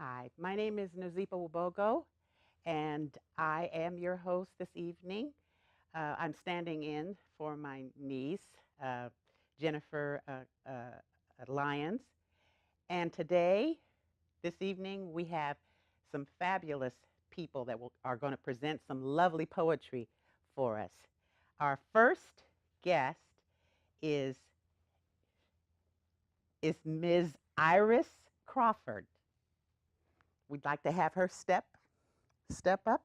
Hi, my name is Nazipa Wabogo, and I am your host this evening. I'm standing in for my niece, uh, Jennifer Lyons. And today, this evening, we have some fabulous people that are going to present some lovely poetry for us. Our first guest is, is Ms. Iris Crawford. We'd like to have her step up.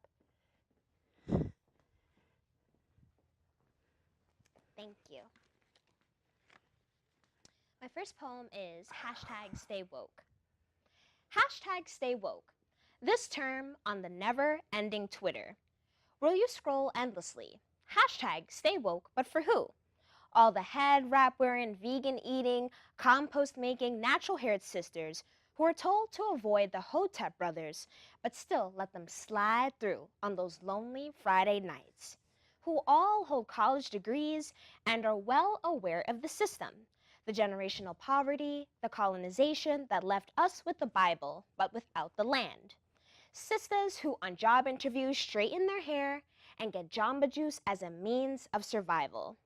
Thank you. My first poem is hashtag stay woke. Hashtag stay woke. This term on the never-ending Twitter. Will you scroll endlessly? Hashtag stay woke, but for who? All the head wrap wearing, vegan eating, compost making, natural haired sisters who are told to avoid the Hotep brothers, but still let them slide through on those lonely Friday nights. Who all hold college degrees and are well aware of the system, the generational poverty, the colonization that left us with the Bible but without the land. Sisters who on job interviews straighten their hair and get Jamba Juice as a means of survival.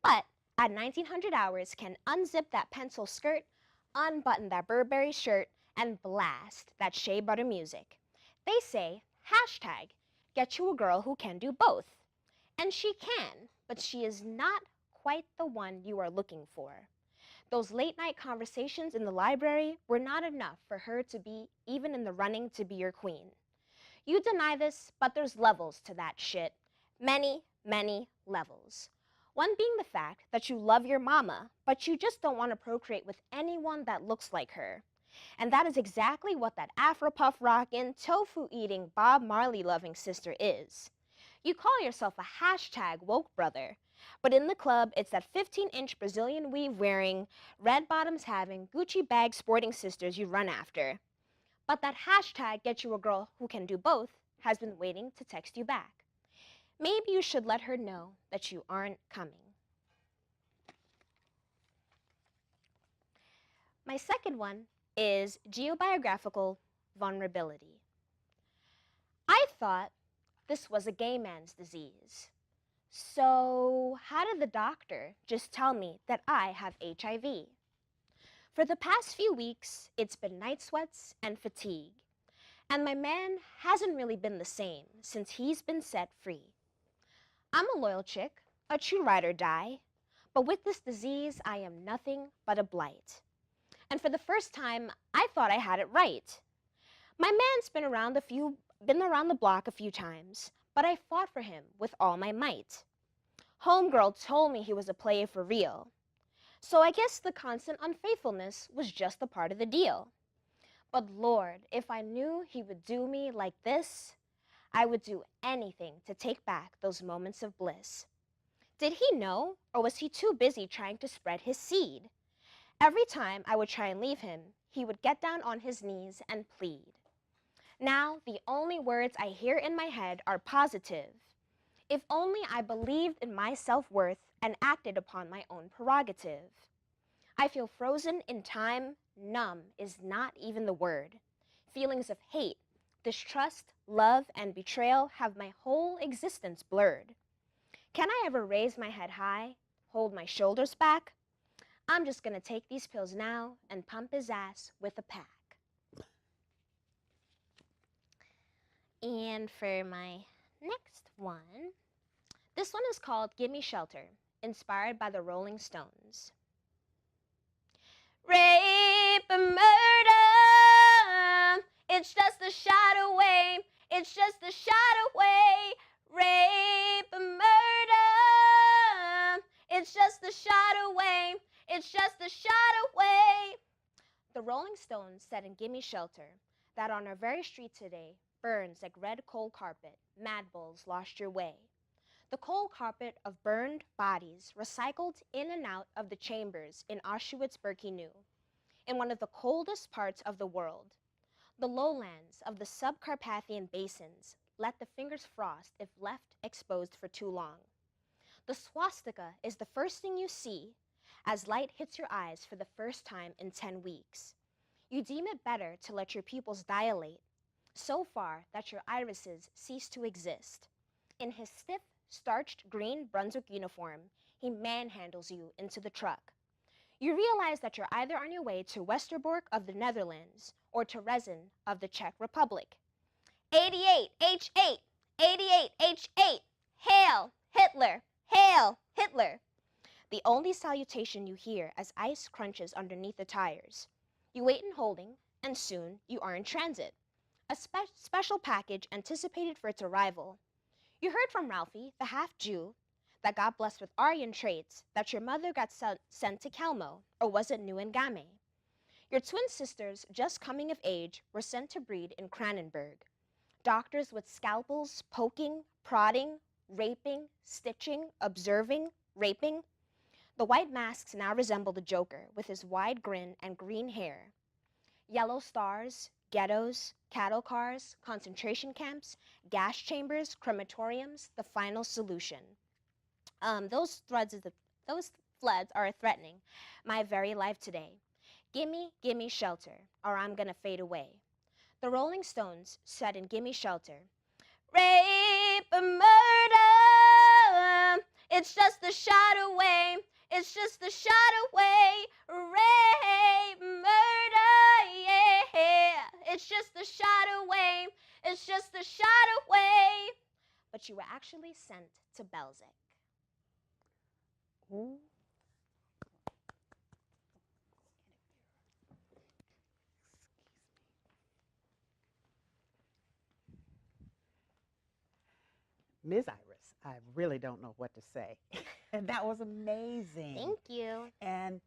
But at 1900 hours can unzip that pencil skirt, unbutton that Burberry shirt, and blast that shea butter music. They say, hashtag, get you a girl who can do both. And she can, but she is not quite the one you are looking for. Those late night conversations in the library were not enough for her to be even in the running to be your queen. You deny this, but there's levels to that shit. Many, many levels. One being the fact that you love your mama, but you just don't want to procreate with anyone that looks like her. And that is exactly what that Afro-puff rockin', tofu-eating, Bob Marley-loving sister is. You call yourself a hashtag woke brother, but in the club, it's that 15-inch Brazilian weave wearing, red bottoms having, Gucci bag sporting sisters you run after. But that hashtag get you a girl who can do both has been waiting to text you back. Maybe you should let her know that you aren't coming. My second one is geobiographical vulnerability. I thought this was a gay man's disease. So how did the doctor just tell me that I have HIV? For the past few weeks, it's been night sweats and fatigue. And my man hasn't really been the same since he's been set free. I'm a loyal chick, a true ride or die, but with this disease, I am nothing but a blight. And for the first time, I thought I had it right. My man's been around the block a few times, but I fought for him with all my might. Homegirl told me he was a player for real. So I guess the constant unfaithfulness was just a part of the deal. But Lord, if I knew he would do me like this, I would do anything to take back those moments of bliss. Did he know, or was he too busy trying to spread his seed? Every time I would try and leave him, he would get down on his knees and plead. Now, the only words I hear in my head are positive. If only I believed in my self-worth and acted upon my own prerogative. I feel frozen in time, numb is not even the word. Feelings of hate, distrust, love, and betrayal have my whole existence blurred. Can I ever raise my head high, hold my shoulders back? I'm just gonna take these pills now and pump his ass with a pack. And for my next one, this one is called Gimme Shelter, inspired by the Rolling Stones. Rape and murder, it's just a shot away, it's just a shot away. Rape and murder, it's just a shot away, it's just a shot away. The Rolling Stones said in Gimme Shelter that on our very street today burns like red coal carpet, mad bulls lost your way. The coal carpet of burned bodies recycled in and out of the chambers in Auschwitz-Birkenau, in one of the coldest parts of the world. The lowlands of the subcarpathian basins let the fingers frost if left exposed for too long. The swastika is the first thing you see as light hits your eyes for the first time in 10 weeks. You deem it better to let your pupils dilate so far that your irises cease to exist. In his stiff, starched green Brunswick uniform, he manhandles you into the truck. You realize that you're either on your way to Westerbork of the Netherlands or to Resin of the Czech Republic. 88H8! 88H8! Hail Hitler! Hail Hitler! The only salutation you hear as ice crunches underneath the tires. You wait in holding, and soon you are in transit. A special package anticipated for its arrival. You heard from Ralphie, the half-Jew, that got blessed with Aryan traits, that your mother got sent to Kelmo, or was it Neuengamme? Your twin sisters, just coming of age, were sent to breed in Kranenburg. Doctors with scalpels, poking, prodding, raping, stitching, observing, raping. The white masks now resemble the Joker, with his wide grin and green hair. Yellow stars, ghettos, cattle cars, concentration camps, gas chambers, crematoriums, the final solution. Those floods are threatening my very life today. Gimme shelter, or I'm gonna fade away. The Rolling Stones said in Gimme Shelter, rape and murder, it's just a shot away, it's just a shot away, rape, murder, yeah, it's just a shot away, it's just a shot away. But you were actually sent to Belzec. Ooh. Ms. Iris, I really don't know what to say. And that was amazing. Thank you. And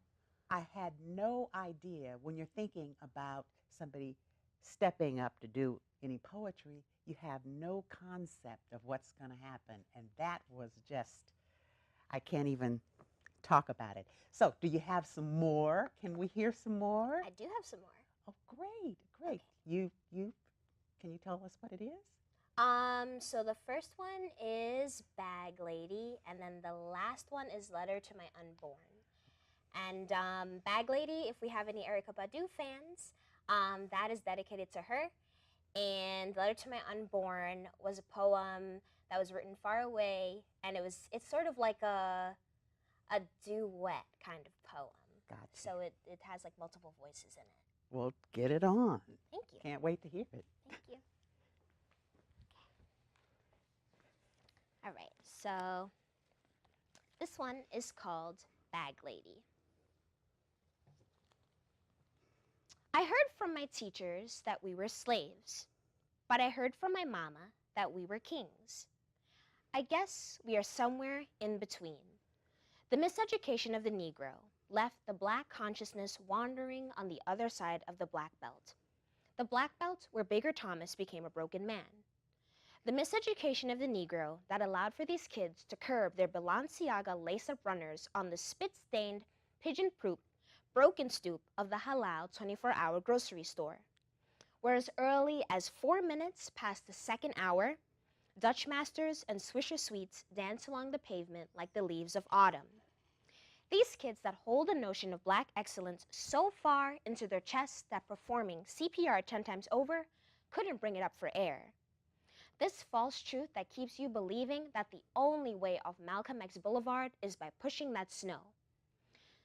I had no idea when you're thinking about somebody stepping up to do any poetry, you have no concept of what's going to happen. And that was just, I can't even talk about it. So, do you have some more? Can we hear some more? I do have some more. Oh, great, great. Okay. Can you tell us what it is? So the first one is Bag Lady, and then the last one is Letter to My Unborn. And Bag Lady, if we have any Erykah Badu fans, that is dedicated to her. And Letter to My Unborn was a poem that was written far away, and it's sort of like a duet kind of poem. Gotcha. So it has like multiple voices in it. Well, get it on. Thank you. Can't wait to hear it. Thank you. All right, so this one is called Bag Lady. I heard from my teachers that we were slaves, but I heard from my mama that we were kings. I guess we are somewhere in between. The miseducation of the Negro left the black consciousness wandering on the other side of the black belt. The black belt where Bigger Thomas became a broken man. The miseducation of the Negro that allowed for these kids to curb their Balenciaga lace-up runners on the spit-stained, pigeon-proof, broken stoop of the halal 24-hour grocery store. Where as early as 4 minutes past the second hour, Dutch masters and Swisher Sweets dance along the pavement like the leaves of autumn. These kids that hold the notion of black excellence so far into their chests that performing CPR 10 times over couldn't bring it up for air. This false truth that keeps you believing that the only way off Malcolm X Boulevard is by pushing that snow.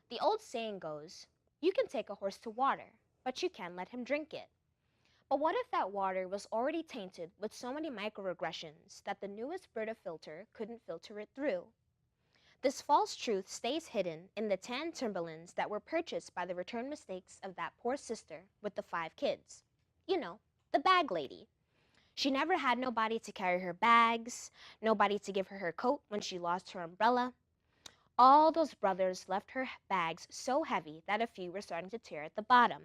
The old saying goes, you can take a horse to water, but you can't let him drink it. But what if that water was already tainted with so many microaggressions that the newest Brita filter couldn't filter it through? This false truth stays hidden in the tan Timberlands that were purchased by the return mistakes of that poor sister with the 5 kids. You know, the bag lady. She never had nobody to carry her bags, nobody to give her her coat when she lost her umbrella. All those brothers left her bags so heavy that a few were starting to tear at the bottom.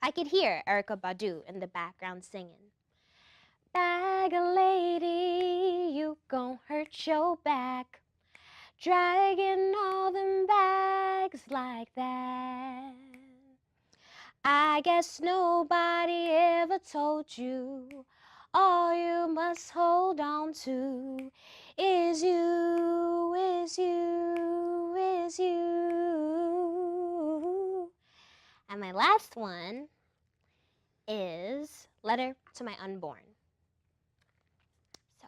I could hear Erykah Badu in the background singing, bag lady, you gon' hurt your back, dragging all them bags like that. I guess nobody ever told you all you must hold on to is you, is you, is you. And my last one is Letter to My Unborn. So,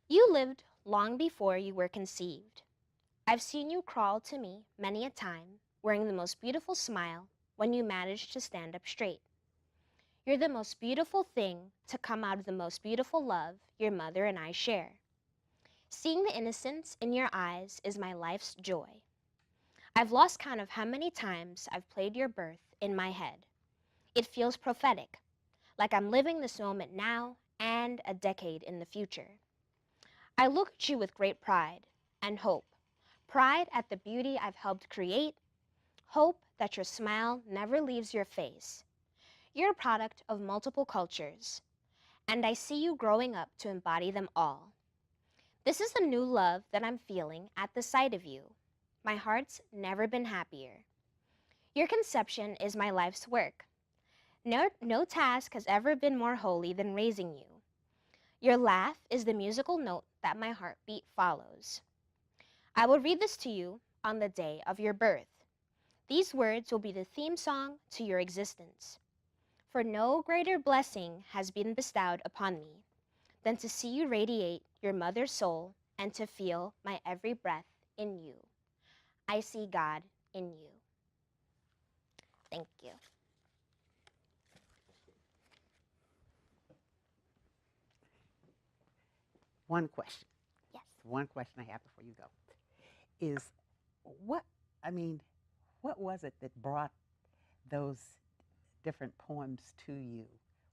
you lived long before you were conceived. I've seen you crawl to me many a time, wearing the most beautiful smile when you managed to stand up straight. You're the most beautiful thing to come out of the most beautiful love your mother and I share. Seeing the innocence in your eyes is my life's joy. I've lost count of how many times I've played your birth in my head. It feels prophetic, like I'm living this moment now and a decade in the future. I look at you with great pride and hope. Pride at the beauty I've helped create. Hope that your smile never leaves your face. You're a product of multiple cultures, and I see you growing up to embody them all. This is the new love that I'm feeling at the sight of you. My heart's never been happier. Your conception is my life's work. No task has ever been more holy than raising you. Your laugh is the musical note that my heartbeat follows. I will read this to you on the day of your birth. These words will be the theme song to your existence. For no greater blessing has been bestowed upon me than to see you radiate your mother's soul and to feel my every breath in you. I see God in you. Thank you. One question. Yes. One question I have before you go is what, I mean, what was it that brought those different poems to you?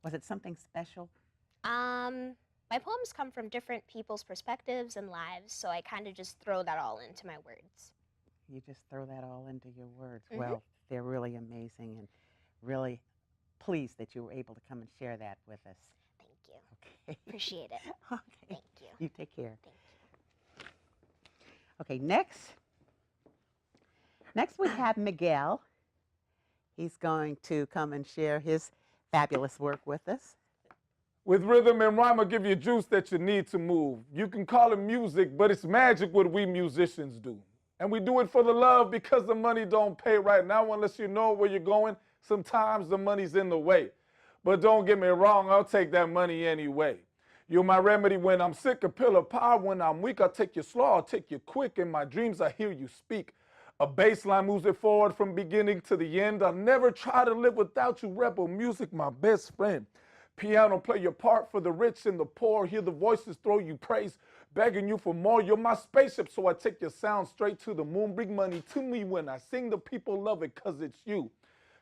Was it something special? My poems come from different people's perspectives and lives, so I kind of just throw that all into my words. You just throw that all into your words. Mhm. Well, they're really amazing and really pleased that you were able to come and share that with us. Thank you. Okay. Appreciate it. Okay. Thank you. You take care. Thank you. Okay, next we have Miguel. He's going to come and share his fabulous work with us. With rhythm and rhyme, I'll give you juice that you need to move. You can call it music, but it's magic what we musicians do. And we do it for the love because the money don't pay right now unless you know where you're going. Sometimes the money's in the way. But don't get me wrong, I'll take that money anyway. You're my remedy when I'm sick, a pill of power when I'm weak. I'll take you slow, I'll take you quick. In my dreams, I hear you speak. A bass line moves it forward from beginning to the end. I'll never try to live without you, rebel music, my best friend. Piano, play your part for the rich and the poor. Hear the voices throw you praise, begging you for more. You're my spaceship, so I take your sound straight to the moon. Bring money to me when I sing. The people love it because it's you.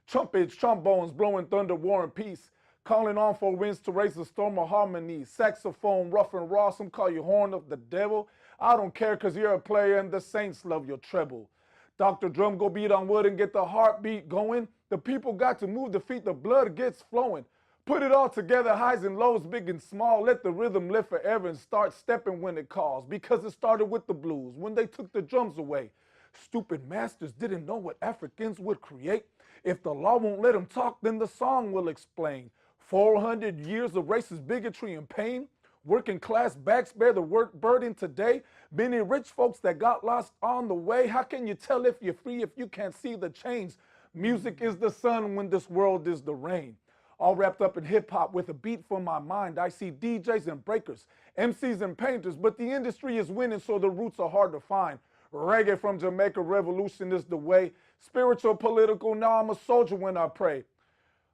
Trumpets, trombones, blowing thunder, war and peace. Calling on for winds to raise a storm of harmony. Saxophone, rough and raw, some call you horn of the devil. I don't care because you're a player and the saints love your treble. Dr. Drum, go beat on wood and get the heartbeat going. The people got to move the feet, the blood gets flowing. Put it all together, highs and lows, big and small. Let the rhythm live forever and start stepping when it calls. Because it started with the blues when they took the drums away. Stupid masters didn't know what Africans would create. If the law won't let them talk, then the song will explain. 400 years of racist bigotry and pain. Working class backs bear the work burden today. Many rich folks that got lost on the way. How can you tell if you're free if you can't see the change? Music is the sun when this world is the rain. All wrapped up in hip-hop with a beat for my mind. I see DJs and breakers, MCs and painters, but the industry is winning, so the roots are hard to find. Reggae from Jamaica, revolution is the way. Spiritual, political, now I'm a soldier when I pray.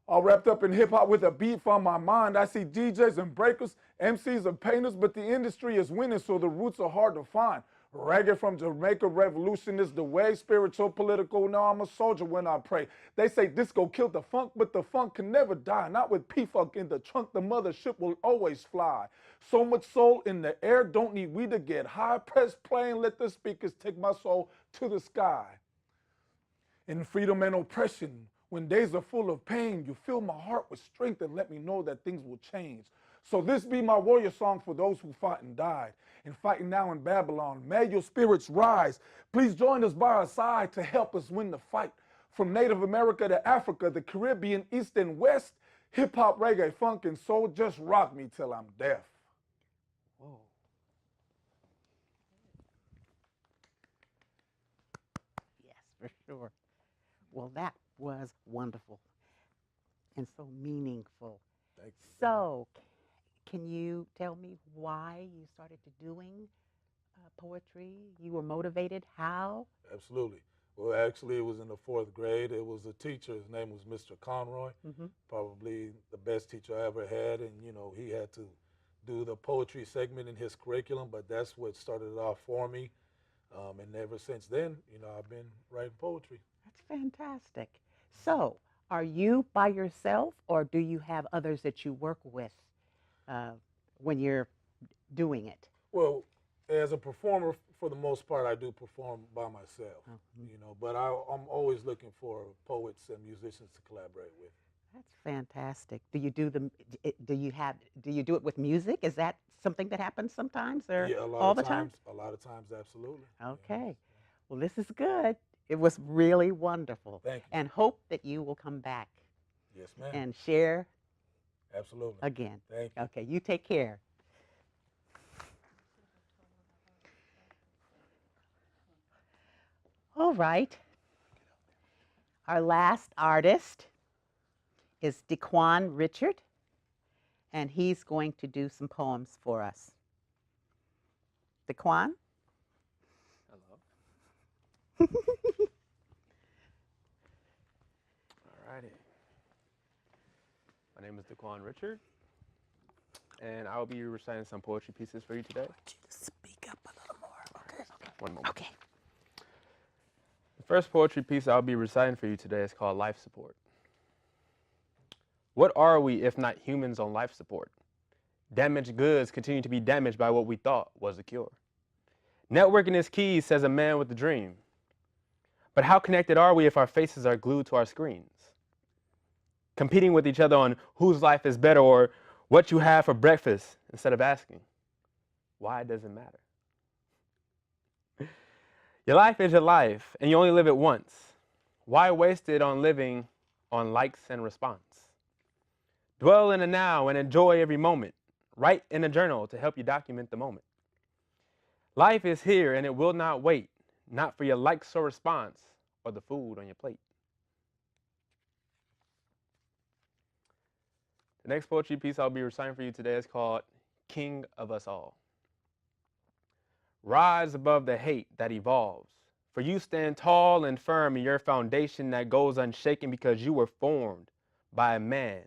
All wrapped up in hip-hop with a beat for my mind. I see DJs and breakers, MCs and painters, but the industry is winning, so the roots are hard to find. Reggae from Jamaica, revolution is the way. Spiritual, political, now I'm a soldier when I pray. They say disco killed the funk, but the funk can never die. Not with P-Funk in the trunk, the mothership will always fly. So much soul in the air, don't need we to get high. Press play and let the speakers take my soul to the sky. In freedom and oppression, when days are full of pain, you fill my heart with strength and let me know that things will change. So this be my warrior song for those who fought and died. And fighting now in Babylon, may your spirits rise. Please join us by our side to help us win the fight. From Native America to Africa, the Caribbean, East and West, hip-hop, reggae, funk, and soul, just rock me till I'm deaf. Whoa. Yes, for sure. Well, that was wonderful and so meaningful. Thank you. So, can you tell me why you started to doing poetry? You were motivated. How? Absolutely. Well, actually, it was in the 4th grade. It was a teacher. His name was Mr. Conroy, Mm-hmm. probably the best teacher I ever had. And, you know, he had to do the poetry segment in his curriculum, but that's what started it off for me. And ever since then, you know, I've been writing poetry. That's fantastic. So, are you by yourself, or do you have others that you work with uh, when you're doing it? Well, as a performer, for the most part, I do perform by myself, Mhm. you know, but I'm always looking for poets and musicians to collaborate with. That's fantastic. Do you do the? Do you have? Do you do it with music? Is that something that happens sometimes, or Yeah, all the time? a lot of times, absolutely. Yeah. Okay. Well, this is good. It was really wonderful, Thank you. and hope that you will come back Yes, ma'am. and share Absolutely. again. Thank you. Okay. You take care. All right. Our last artist is Diquan Richard, and he's going to do some poems for us. Diquan? Hello. Alrighty. My name is Diquan Richard, and I will be reciting some poetry pieces for you today. I want you to speak up a little more. Okay. One moment. Okay. The first poetry piece I'll be reciting for you today is called Life Support. What are we if not humans on life support? Damaged goods continue to be damaged by what we thought was a cure. Networking is key, says a man with a dream. But how connected are we if our faces are glued to our screens? Competing with each other on whose life is better or what you have for breakfast instead of asking, why does it matter? Your life is your life, and you only live it once. Why waste it on living on likes and response? Dwell in the now and enjoy every moment. Write in a journal to help you document the moment. Life is here and it will not wait, not for your likes or response or the food on your plate. The next poetry piece I'll be reciting for you today is called King of Us All. Rise above the hate that evolves, for you stand tall and firm in your foundation that goes unshaken because you were formed by a man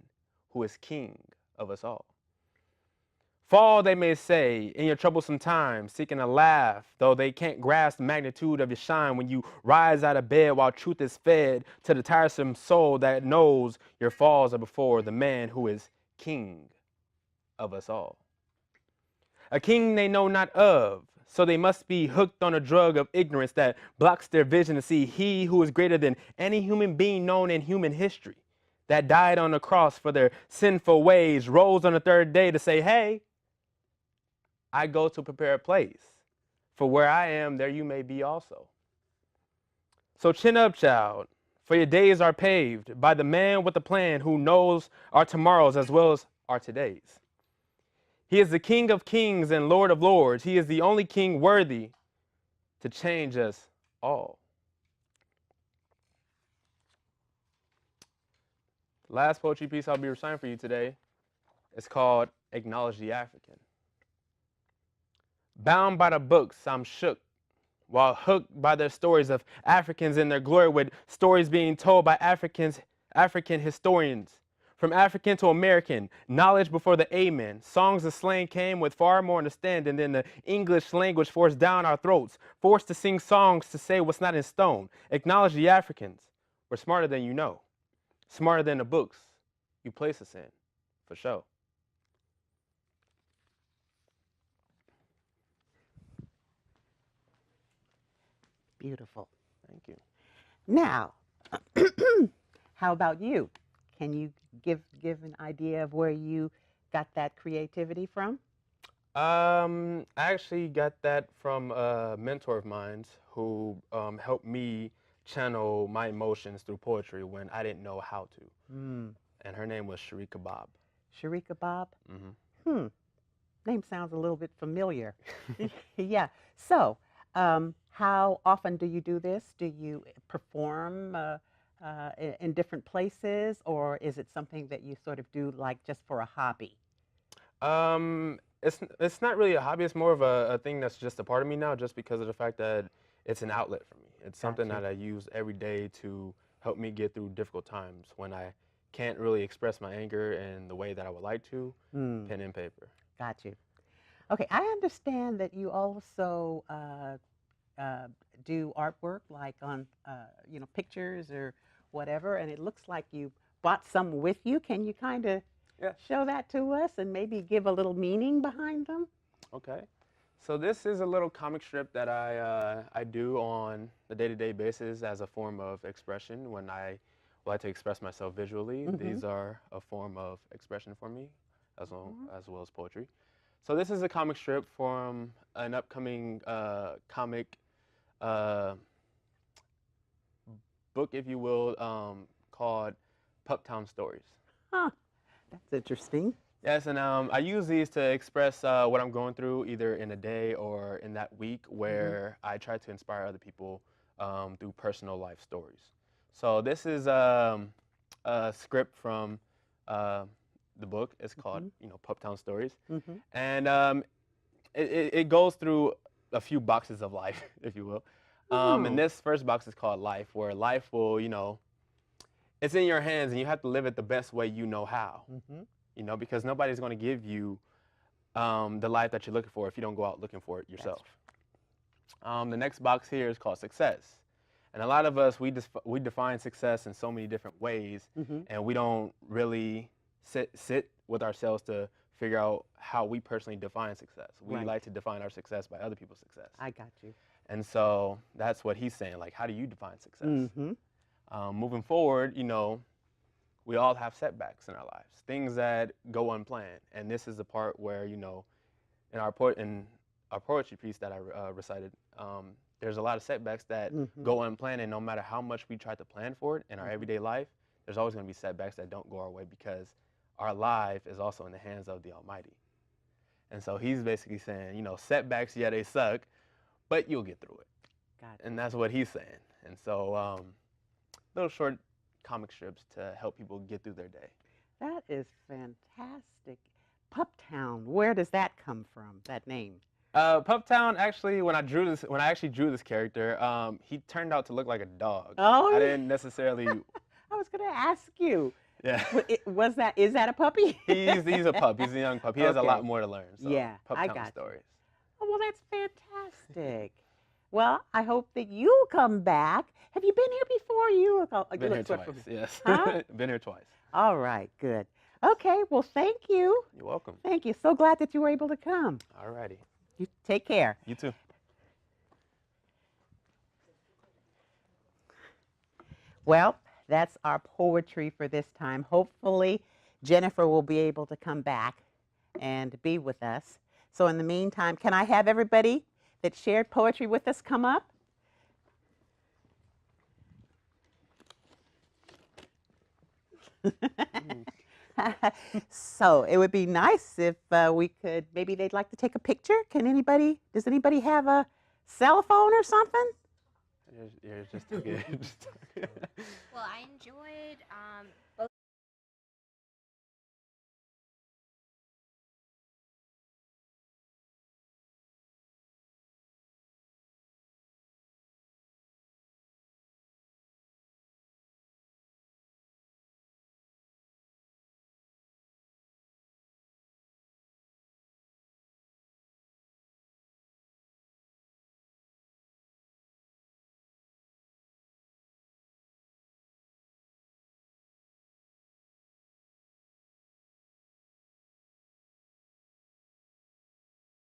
who is king of us all. Fall, they may say, in your troublesome times, seeking a laugh, though they can't grasp the magnitude of your shine when you rise out of bed while truth is fed to the tiresome soul that knows your falls are before the man who is king of us all. A king they know not of, so they must be hooked on a drug of ignorance that blocks their vision to see he who is greater than any human being known in human history, that died on the cross for their sinful ways, rose on the 3rd day to say, hey, I go to prepare a place, for where I am, there you may be also. So chin up, child, for your days are paved by the man with a plan who knows our tomorrows as well as our todays. He is the King of kings and Lord of lords. He is the only king worthy to change us all. The last poetry piece I'll be reciting for you today is called Acknowledge the African. Bound by the books, I'm shook, while hooked by their stories of Africans and their glory, with stories being told by African historians. From African to American, knowledge before the amen. Songs of slang came with far more understanding than the English language forced down our throats, forced to sing songs to say what's not in stone. Acknowledge the Africans. We're smarter than you know, smarter than the books you place us in, for sure. Beautiful. Thank you. Now, how about you? Can you give an idea of where you got that creativity from? I actually got that from a mentor of mine who helped me channel my emotions through poetry when I didn't know how to. Mm. And her name was Sharika Bob. Sharika Bob? Mm-hmm. Name sounds a little bit familiar. Yeah. So, how often do you do this? Do you perform in different places, or is it something that you sort of do like just for a hobby? It's not really a hobby. It's more of a thing that's just a part of me now, just because of the fact that it's an outlet for me. It's something Gotcha. that I use every day to help me get through difficult times when I can't really express my anger in the way that I would like to. Mm, Pen and paper. got you. Okay, I understand that you also do artwork, like on pictures or whatever, and it looks like you brought some with you. Can you kind of Yeah. show that to us and maybe give a little meaning behind them? Okay. So this is a little comic strip that I do on a day-to-day basis as a form of expression when I like to express myself visually. Mhm. These are a form of expression for me, as well as poetry. So this is a comic strip from an upcoming comic uh, book, if you will, called Puptown Stories. Huh, that's interesting. Yes, and I use these to express what I'm going through either in a day or in that week where I try to inspire other people through personal life stories. So this is a script from the book. It's called, Puptown Stories. Mhm. And it goes through a few boxes of life, if you will. And this first box is called Life, where life will, it's in your hands and you have to live it the best way you know how. Mhm. Because nobody's going to give you the life that you're looking for if you don't go out looking for it yourself. The next box here is called Success. And a lot of us, we define success in so many different ways, and we don't really sit with ourselves to figure out how we personally define success. We Right. like to define our success by other people's success. I got you. And so that's what he's saying, like, how do you define success? Mhm. Moving forward, we all have setbacks in our lives, things that go unplanned. And this is the part where, in our poetry piece that I recited, there's a lot of setbacks that go unplanned, and no matter how much we try to plan for it in our everyday life, there's always going to be setbacks that don't go our way because our life is also in the hands of the Almighty. And so he's basically saying, setbacks, yeah, they suck, but you'll get through it. Got And that's what he's saying. And so little short comic strips to help people get through their day. That is fantastic. Puptown, where does that come from, that name? Puptown, actually, when I actually drew this character, he turned out to look like a dog. Oh, I didn't necessarily. I was going to ask you. Yeah. Is that a puppy? He's a pup. He's a young pup. He has a Okay. lot more to learn. So, Yeah, I Puptown got you. Stories. Oh, well, that's fantastic. Well, I hope that you'll come back. Have you been here before? You Been here look twice. sort of- Yes. Huh? Been here twice. All right, good. Okay, well, thank you. You're welcome. Thank you. So glad that you were able to come. All righty. You take care. You too. Well, that's our poetry for this time. Hopefully, Jennifer will be able to come back and be with us. So in the meantime, can I have everybody that shared poetry with us come up? So it would be nice if we could, maybe they'd like to take a picture. Does anybody have a cell phone or something? You're just okay. Well, I enjoyed both